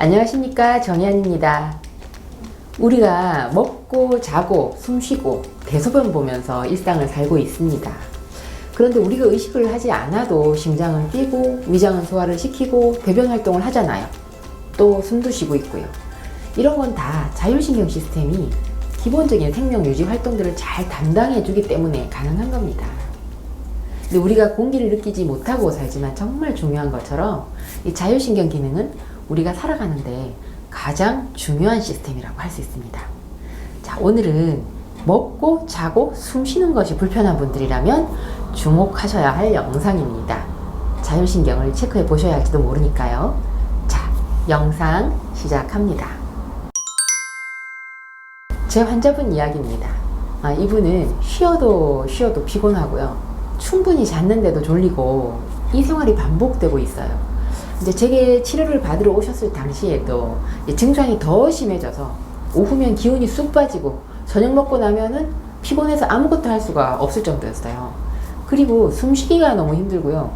안녕하십니까, 정희안입니다. 우리가 먹고 자고 숨쉬고 대소변 보면서 일상을 살고 있습니다. 그런데 우리가 의식을 하지 않아도 심장은 뛰고 위장은 소화를 시키고 배변 활동을 하잖아요. 또 숨도 쉬고 있고요. 이런 건 다 자율신경 시스템이 기본적인 생명 유지 활동들을 잘 담당해 주기 때문에 가능한 겁니다. 근데 우리가 공기를 느끼지 못하고 살지만 정말 중요한 것처럼 이 자율신경 기능은 우리가 살아가는데 가장 중요한 시스템이라고 할 수 있습니다. 자, 오늘은 먹고 자고 숨 쉬는 것이 불편한 분들이라면 주목하셔야 할 영상입니다. 자율신경을 체크해 보셔야 할지도 모르니까요. 자, 영상 시작합니다. 제 환자분 이야기입니다. 이분은 쉬어도 피곤하고요. 충분히 잤는데도 졸리고 이 생활이 반복되고 있어요. 이제 제게 치료를 받으러 오셨을 당시에도 증상이 더 심해져서 오후면 기운이 쑥 빠지고 저녁 먹고 나면은 피곤해서 아무것도 할 수가 없을 정도였어요. 그리고 숨쉬기가 너무 힘들고요.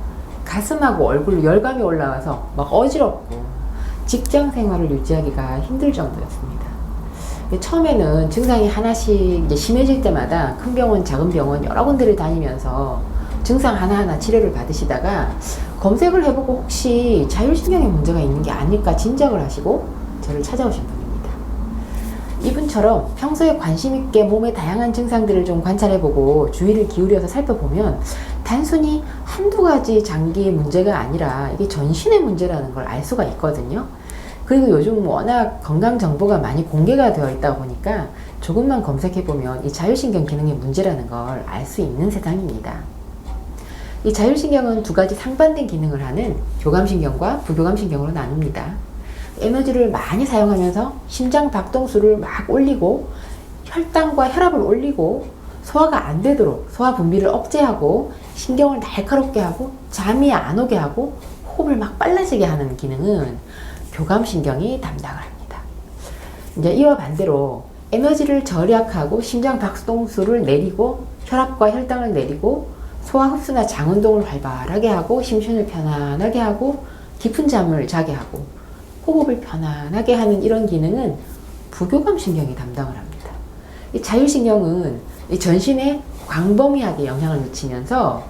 가슴하고 얼굴로 열감이 올라와서 막 어지럽고 직장 생활을 유지하기가 힘들 정도였습니다. 처음에는 증상이 하나씩 이제 심해질 때마다 큰 병원, 작은 병원 여러 군데를 다니면서 증상 하나하나 치료를 받으시다가 검색을 해보고 혹시 자율신경에 문제가 있는 게 아닐까 짐작을 하시고 저를 찾아오신 분입니다. 이분처럼 평소에 관심 있게 몸의 다양한 증상들을 좀 관찰해보고 주의를 기울여서 살펴보면 단순히 한두 가지 장기의 문제가 아니라 이게 전신의 문제라는 걸 알 수가 있거든요. 그리고 요즘 워낙 건강 정보가 많이 공개가 되어 있다 보니까 조금만 검색해보면 이 자율신경 기능의 문제라는 걸 알 수 있는 세상입니다. 이 자율신경은 두 가지 상반된 기능을 하는 교감신경과 부교감신경으로 나눕니다. 에너지를 많이 사용하면서 심장 박동수를 막 올리고 혈당과 혈압을 올리고 소화가 안 되도록 소화 분비를 억제하고 신경을 날카롭게 하고 잠이 안 오게 하고 호흡을 막 빨라지게 하는 기능은 교감신경이 담당을 합니다. 이제 이와 반대로 에너지를 절약하고 심장 박동수를 내리고 혈압과 혈당을 내리고 소화 흡수나 장 운동을 활발하게 하고 심신을 편안하게 하고 깊은 잠을 자게 하고 호흡을 편안하게 하는 이런 기능은 부교감신경이 담당을 합니다. 이 자율신경은 이 전신에 광범위하게 영향을 미치면서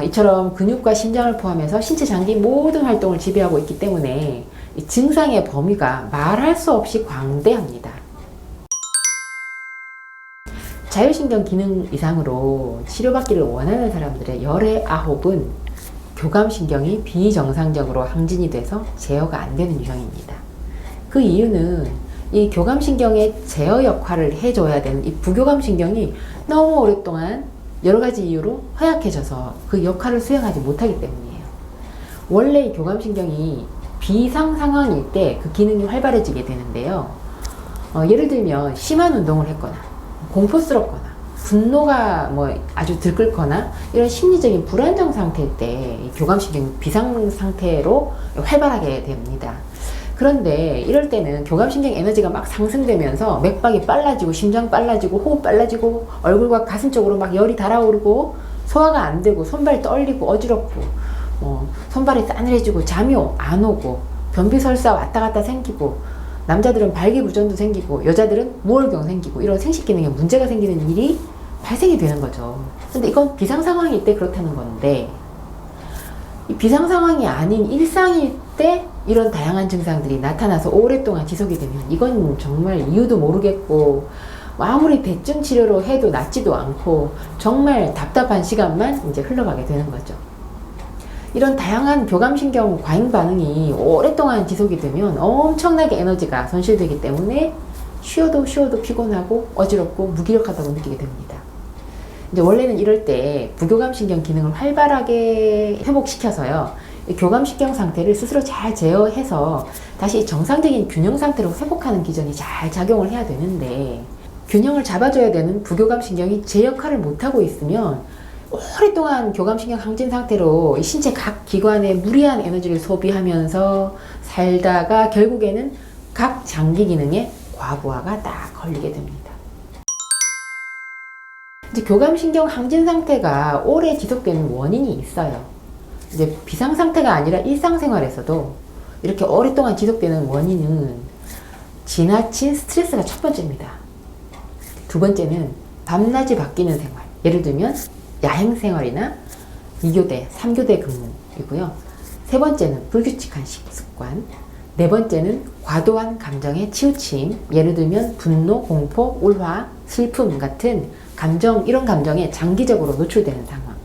이처럼 근육과 심장을 포함해서 신체 장기 모든 활동을 지배하고 있기 때문에 이 증상의 범위가 말할 수 없이 광대합니다. 자율신경 기능 이상으로 치료받기를 원하는 사람들의 열의 9은 교감신경이 비정상적으로 항진이 돼서 제어가 안 되는 유형입니다. 그 이유는 이 교감신경의 제어 역할을 해줘야 되는 이 부교감신경이 너무 오랫동안 여러 가지 이유로 허약해져서 그 역할을 수행하지 못하기 때문이에요. 원래 이 교감신경이 비상 상황일 때 그 기능이 활발해지게 되는데요. 예를 들면 심한 운동을 했거나 공포스럽거나 분노가 아주 들끓거나 이런 심리적인 불안정 상태일 때 교감신경이 비상 상태로 활발하게 됩니다. 그런데 이럴 때는 교감신경 에너지가 막 상승되면서 맥박이 빨라지고 심장 빨라지고 호흡 빨라지고 얼굴과 가슴 쪽으로 막 열이 달아오르고 소화가 안 되고 손발 떨리고 어지럽고 손발이 싸늘해지고 잠이 안 오고 변비설사 왔다 갔다 생기고 남자들은 발기부전도 생기고 여자들은 무월경 생기고 이런 생식기능에 문제가 생기는 일이 발생이 되는 거죠. 근데 이건 비상상황일 때 그렇다는 건데 이 비상상황이 아닌 일상일 때 이런 다양한 증상들이 나타나서 오랫동안 지속이 되면 이건 정말 이유도 모르겠고 아무리 대증 치료로 해도 낫지도 않고 정말 답답한 시간만 이제 흘러가게 되는 거죠. 이런 다양한 교감신경 과잉 반응이 오랫동안 지속이 되면 엄청나게 에너지가 손실되기 때문에 쉬어도 피곤하고 어지럽고 무기력하다고 느끼게 됩니다. 이제 원래는 이럴 때 부교감신경 기능을 활발하게 회복시켜서요. 이 교감신경 상태를 스스로 잘 제어해서 다시 정상적인 균형 상태로 회복하는 기전이 잘 작용을 해야 되는데 균형을 잡아줘야 되는 부교감신경이 제 역할을 못하고 있으면 오랫동안 교감신경 항진 상태로 신체 각 기관에 무리한 에너지를 소비하면서 살다가 결국에는 각 장기 기능에 과부하가 딱 걸리게 됩니다. 이제 교감신경 항진 상태가 오래 지속되는 원인이 있어요. 이제 비상 상태가 아니라 일상생활에서도 이렇게 오랫동안 지속되는 원인은 지나친 스트레스가 첫 번째입니다. 두 번째는 밤낮이 바뀌는 생활. 예를 들면 야행 생활이나 2교대, 3교대 근무이고요. 세 번째는 불규칙한 식습관. 네 번째는 과도한 감정의 치우침. 예를 들면 분노, 공포, 울화, 슬픔 같은 감정, 이런 감정에 장기적으로 노출되는 상황.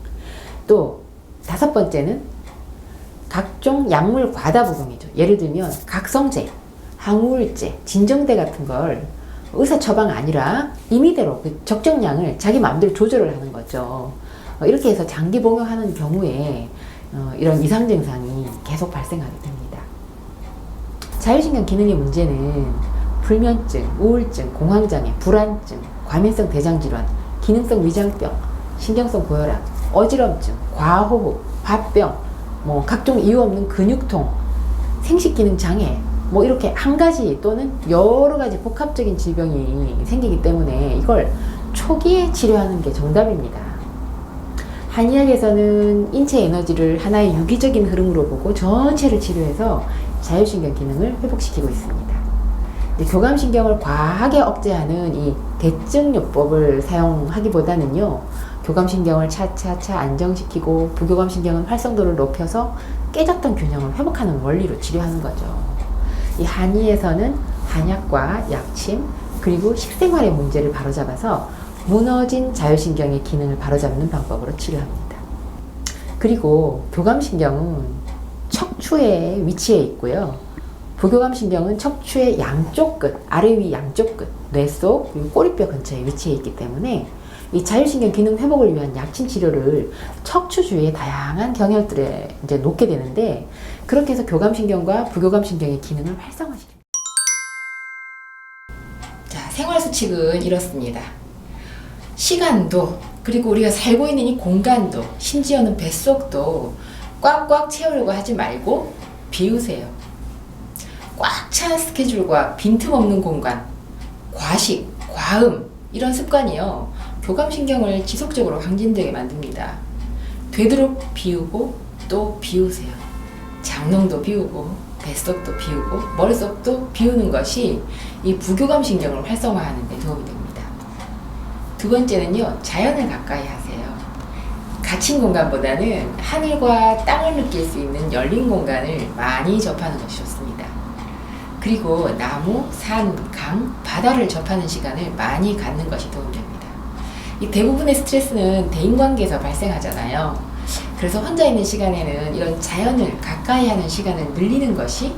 또 다섯 번째는 각종 약물 과다 복용이죠. 예를 들면 각성제, 항우울제, 진정제 같은 걸 의사 처방 아니라 임의대로 그 적정량을 자기 마음대로 조절을 하는 거죠. 이렇게 해서 장기 복용하는 경우에 이런 이상 증상이 계속 발생하게 됩니다. 자율신경 기능의 문제는 불면증, 우울증, 공황장애, 불안증, 과민성 대장질환, 기능성 위장병, 신경성 고혈압, 어지럼증, 과호흡, 화병, 각종 이유 없는 근육통, 생식기능 장애, 이렇게 한 가지 또는 여러 가지 복합적인 질병이 생기기 때문에 이걸 초기에 치료하는 게 정답입니다. 한의학에서는 인체 에너지를 하나의 유기적인 흐름으로 보고 전체를 치료해서 자율신경 기능을 회복시키고 있습니다. 교감신경을 과하게 억제하는 이 대증요법을 사용하기보다는요, 교감신경을 차차차 안정시키고 부교감신경은 활성도를 높여서 깨졌던 균형을 회복하는 원리로 치료하는 거죠. 이 한의에서는 한약과 약침 그리고 식생활의 문제를 바로잡아서 무너진 자율신경의 기능을 바로잡는 방법으로 치료합니다. 그리고 교감신경은 척추에 위치해 있고요. 부교감신경은 척추의 양쪽 끝, 아래 위 양쪽 끝, 뇌 속, 그리고 꼬리뼈 근처에 위치해 있기 때문에 이 자율신경 기능 회복을 위한 약침 치료를 척추 주위의 다양한 경혈들에 이제 놓게 되는데, 그렇게 해서 교감신경과 부교감신경의 기능을 활성화시킵니다. 자, 생활수칙은 이렇습니다. 시간도, 그리고 우리가 살고 있는 이 공간도, 심지어는 뱃속도 꽉꽉 채우려고 하지 말고 비우세요. 꽉 찬 스케줄과 빈틈없는 공간, 과식, 과음, 이런 습관이요, 교감신경을 지속적으로 항진되게 만듭니다. 되도록 비우고 또 비우세요. 장롱도 비우고 뱃속도 비우고 머릿속도 비우는 것이 이 부교감신경을 활성화하는 데 도움이 됩니다. 두 번째는요, 자연을 가까이 하세요. 갇힌 공간보다는 하늘과 땅을 느낄 수 있는 열린 공간을 많이 접하는 것이 좋습니다. 그리고 나무, 산, 강, 바다를 접하는 시간을 많이 갖는 것이 도움이 됩니다. 이 대부분의 스트레스는 대인관계에서 발생하잖아요. 그래서 혼자 있는 시간에는 이런 자연을 가까이 하는 시간을 늘리는 것이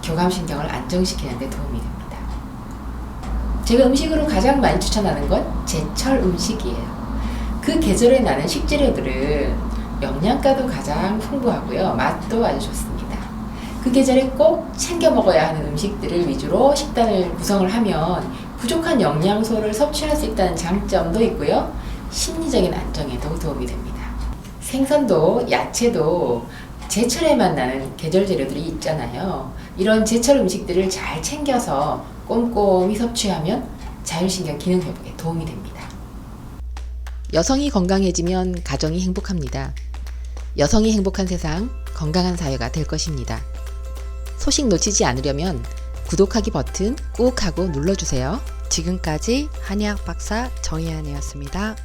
교감신경을 안정시키는 데 도움이 됩니다. 제가 음식으로 가장 많이 추천하는 건 제철 음식이에요. 그 계절에 나는 식재료들은 영양가도 가장 풍부하고요, 맛도 아주 좋습니다. 그 계절에 꼭 챙겨 먹어야 하는 음식들을 위주로 식단을 구성을 하면 부족한 영양소를 섭취할 수 있다는 장점도 있고요, 심리적인 안정에도 도움이 됩니다. 생선도 야채도 제철에만 나는 계절 재료들이 있잖아요. 이런 제철 음식들을 잘 챙겨서 꼼꼼히 섭취하면 자율신경 기능 회복에 도움이 됩니다. 여성이 건강해지면 가정이 행복합니다. 여성이 행복한 세상, 건강한 사회가 될 것입니다. 소식 놓치지 않으려면 구독하기 버튼 꾹 하고 눌러주세요. 지금까지 한의학 박사 정희안이었습니다.